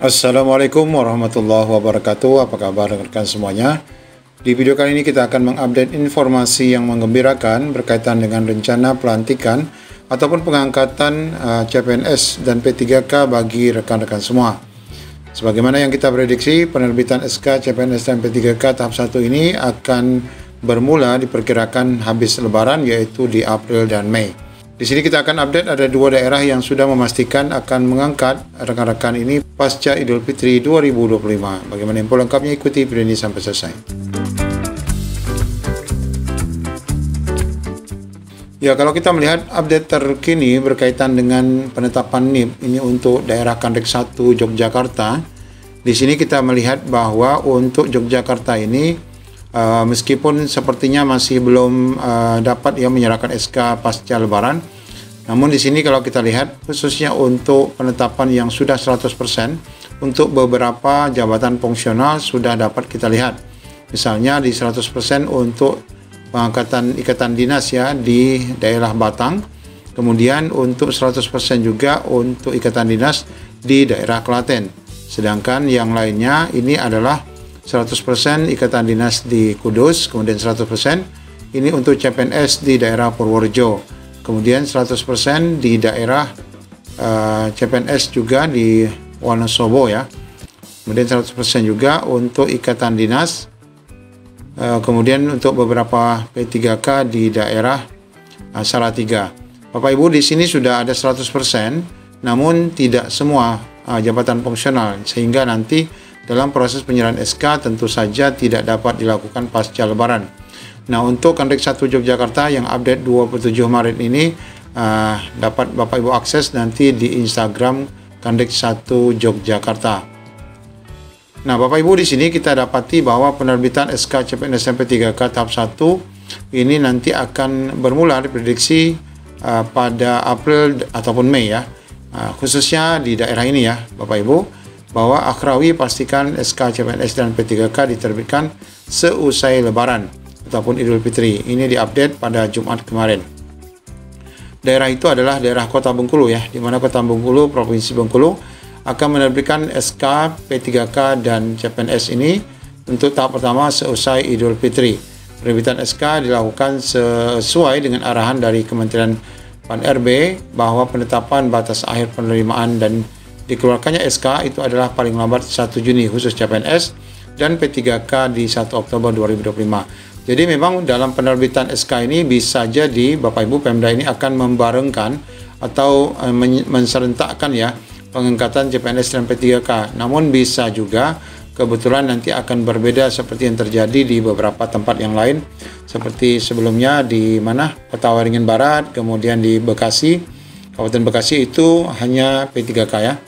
Assalamualaikum warahmatullahi wabarakatuh. Apa kabar rekan semuanya? Di video kali ini kita akan mengupdate informasi yang menggembirakan berkaitan dengan rencana pelantikan ataupun pengangkatan CPNS dan P3K bagi rekan-rekan semua. Sebagaimana yang kita prediksi, penerbitan SK CPNS dan P3K tahap 1 ini akan bermula diperkirakan habis Lebaran, yaitu di April dan Mei. Di sini kita akan update ada dua daerah yang sudah memastikan akan mengangkat rekan-rekan ini pasca Idul Fitri 2025. Bagaimana info lengkapnya, ikuti video ini sampai selesai. Ya, kalau kita melihat update terkini berkaitan dengan penetapan NIP ini untuk daerah Kandek 1 Yogyakarta, di sini kita melihat bahwa untuk Yogyakarta ini meskipun sepertinya masih belum dapat menyerahkan SK pasca Lebaran, namun di sini kalau kita lihat khususnya untuk penetapan yang sudah 100% untuk beberapa jabatan fungsional sudah dapat kita lihat. Misalnya di 100% untuk pengangkatan ikatan dinas di daerah Batang, kemudian untuk 100% juga untuk ikatan dinas di daerah Klaten. Sedangkan yang lainnya ini adalah 100% ikatan dinas di Kudus, kemudian 100% ini untuk CPNS di daerah Purworejo, kemudian 100% di daerah CPNS juga di Wonosobo ya, kemudian 100% juga untuk ikatan dinas, kemudian untuk beberapa P3K di daerah Salatiga. Bapak Ibu, di sini sudah ada 100%, namun tidak semua jabatan fungsional, sehingga nanti dalam proses penyerahan SK tentu saja tidak dapat dilakukan pasca Lebaran. Nah, untuk Kandek 1 Yogyakarta yang update 27 Maret ini dapat Bapak Ibu akses nanti di Instagram Kandek 1 Yogyakarta. Nah, Bapak Ibu, di sini kita dapati bahwa penerbitan SK CPNS P3K tahap 1 ini nanti akan bermula diprediksi pada April ataupun Mei ya. Khususnya di daerah ini ya, Bapak Ibu, bahwa Akrawi pastikan SK CPNS dan P3K diterbitkan seusai Lebaran ataupun Idul Fitri. Ini diupdate pada Jumat kemarin. Daerah itu adalah daerah Kota Bengkulu ya, di mana Kota Bengkulu, Provinsi Bengkulu akan menerbitkan SK P3K dan CPNS ini untuk tahap pertama seusai Idul Fitri. Penerbitan SK dilakukan sesuai dengan arahan dari Kementerian Pan-RB bahwa penetapan batas akhir penerimaan dan dikeluarkannya SK itu adalah paling lambat 1 Juni khusus CPNS dan P3K di 1 Oktober 2025. Jadi memang dalam penerbitan SK ini bisa jadi Bapak Ibu Pemda ini akan membarengkan atau menserentakkan ya pengangkatan CPNS dan P3K. Namun bisa juga kebetulan nanti akan berbeda seperti yang terjadi di beberapa tempat yang lain, seperti sebelumnya di Kota Waringin Barat, kemudian di Bekasi, Kabupaten Bekasi itu hanya P3K ya.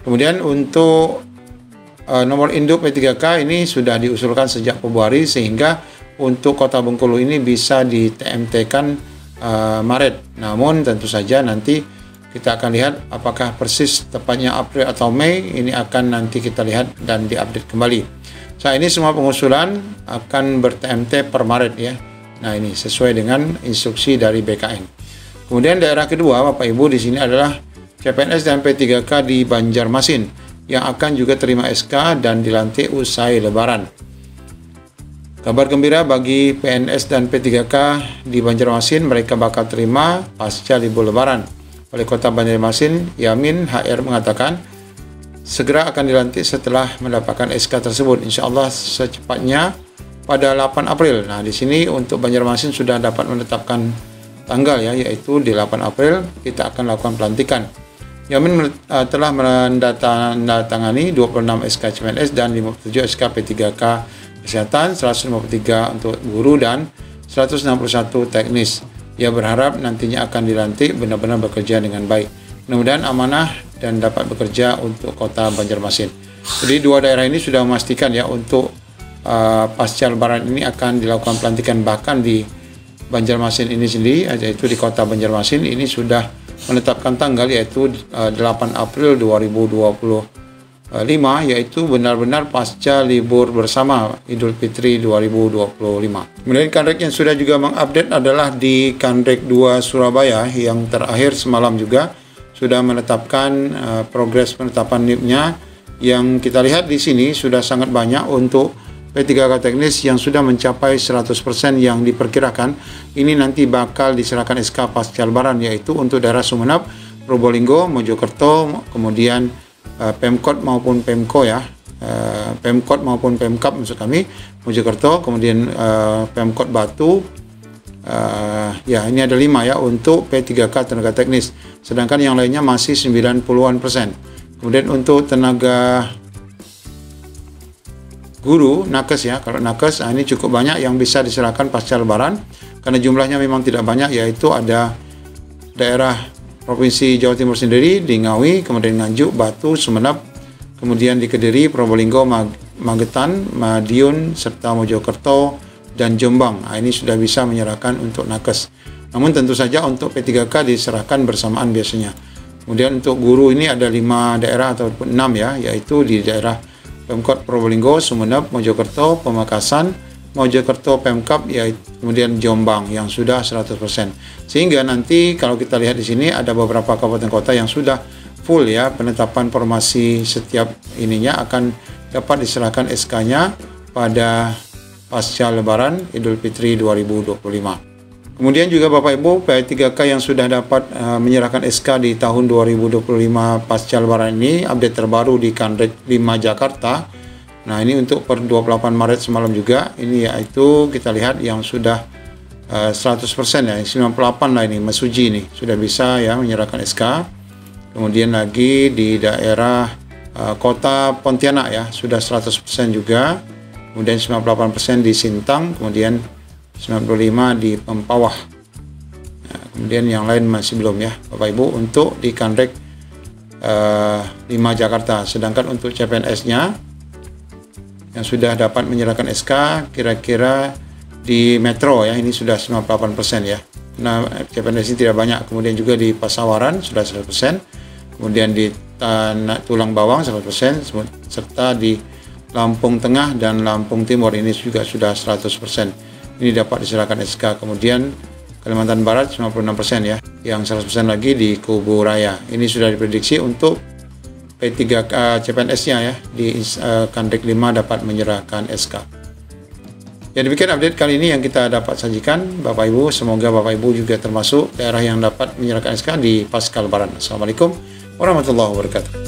Kemudian untuk nomor induk P3K ini sudah diusulkan sejak Februari, sehingga untuk Kota Bengkulu ini bisa di TMT-kan Maret. Namun tentu saja nanti kita akan lihat apakah persis tepatnya April atau Mei, ini akan nanti kita lihat dan diupdate kembali. Saat ini semua pengusulan akan ber-TMT per Maret ya. Nah, ini sesuai dengan instruksi dari BKN. Kemudian daerah kedua Bapak Ibu di sini adalah CPNS dan P3K di Banjarmasin yang akan juga terima SK dan dilantik usai Lebaran. Kabar gembira bagi PNS dan P3K di Banjarmasin, mereka bakal terima pasca libur Lebaran. Wali Kota Banjarmasin, Yamin HR mengatakan segera akan dilantik setelah mendapatkan SK tersebut. Insya Allah secepatnya pada 8 April. Nah, di sini untuk Banjarmasin sudah dapat menetapkan tanggal ya, yaitu di 8 April kita akan lakukan pelantikan. Yamin telah menandatangani 26 SK CPNS dan 57 SK P3K Kesehatan, 153 untuk guru dan 161 teknis. Ia berharap nantinya akan dilantik benar-benar bekerja dengan baik. Mudah-mudahan amanah dan dapat bekerja untuk Kota Banjarmasin. Jadi dua daerah ini sudah memastikan ya untuk pasca Lebaran ini akan dilakukan pelantikan, bahkan di Banjarmasin ini sendiri, yaitu di Kota Banjarmasin ini sudah menetapkan tanggal yaitu 8 April 2025, yaitu benar-benar pasca libur bersama Idul Fitri 2025. Kemudian Kandek yang sudah juga mengupdate adalah di Kandek 2 Surabaya yang terakhir semalam juga sudah menetapkan progres penetapan NIP-nya yang kita lihat di sini sudah sangat banyak untuk P3K teknis yang sudah mencapai 100% yang diperkirakan. Ini nanti bakal diserahkan SK pasca lebaran, yaitu untuk daerah Sumeneb, Probolinggo, Mojokerto, kemudian Pemkot maupun Pemko ya, Pemkot maupun Pemkap maksud kami, Mojokerto, kemudian Pemkot Batu. Ya, ini ada 5 ya untuk P3K tenaga teknis, sedangkan yang lainnya masih 90-an%. Kemudian untuk tenaga guru, nakes ya, kalau nakes ini cukup banyak yang bisa diserahkan pasca lebaran karena jumlahnya memang tidak banyak, yaitu ada daerah Provinsi Jawa Timur sendiri di Ngawi, kemudian Nganjuk, Batu, Sumeneb, kemudian di Kediri, Probolinggo, Magetan, Madiun, serta Mojokerto dan Jombang. Ini sudah bisa menyerahkan untuk nakes. Namun tentu saja untuk P3K diserahkan bersamaan biasanya. Kemudian untuk guru ini ada 5 daerah ataupun 6 ya, yaitu di daerah Pemkot Probolinggo, Sumeneb, Mojokerto, Pamekasan, Mojokerto Pemkap, yaitu kemudian Jombang yang sudah 100%. Sehingga nanti kalau kita lihat di sini ada beberapa kabupaten kota yang sudah full ya, penetapan formasi setiap ininya akan dapat diserahkan SK-nya pada pasca lebaran Idul Fitri 2025. Kemudian juga Bapak Ibu, P3K yang sudah dapat menyerahkan SK di tahun 2025 pasca lebaran ini, update terbaru di Kanrek 5 Jakarta. Nah, ini untuk per 28 Maret semalam juga, ini yaitu kita lihat yang sudah 100% ya, 98 lah ini, Mesuji ini sudah bisa ya menyerahkan SK. Kemudian lagi di daerah kota Pontianak ya, sudah 100% juga. Kemudian 98% di Sintang, kemudian 95 di Mempawah. Nah, kemudian yang lain masih belum ya Bapak Ibu untuk di Kanrek 5 Jakarta. Sedangkan untuk CPNS-nya yang sudah dapat menyerahkan SK kira-kira di Metro ya, ini sudah 98% ya. Nah, CPNS ini tidak banyak. Kemudian juga di Pasawaran sudah 100%. Kemudian di Tulang Bawang 100%, serta di Lampung Tengah dan Lampung Timur ini juga sudah 100%. Ini dapat diserahkan SK. Kemudian Kalimantan Barat 96% ya, yang 100% lagi di Kubu Raya. Ini sudah diprediksi untuk P3K CPNS-nya ya, di Kanrek 5 dapat menyerahkan SK. Ya, demikian update kali ini yang kita dapat sajikan Bapak Ibu. Semoga Bapak Ibu juga termasuk daerah yang dapat menyerahkan SK di pasca lebaran. Assalamualaikum warahmatullahi wabarakatuh.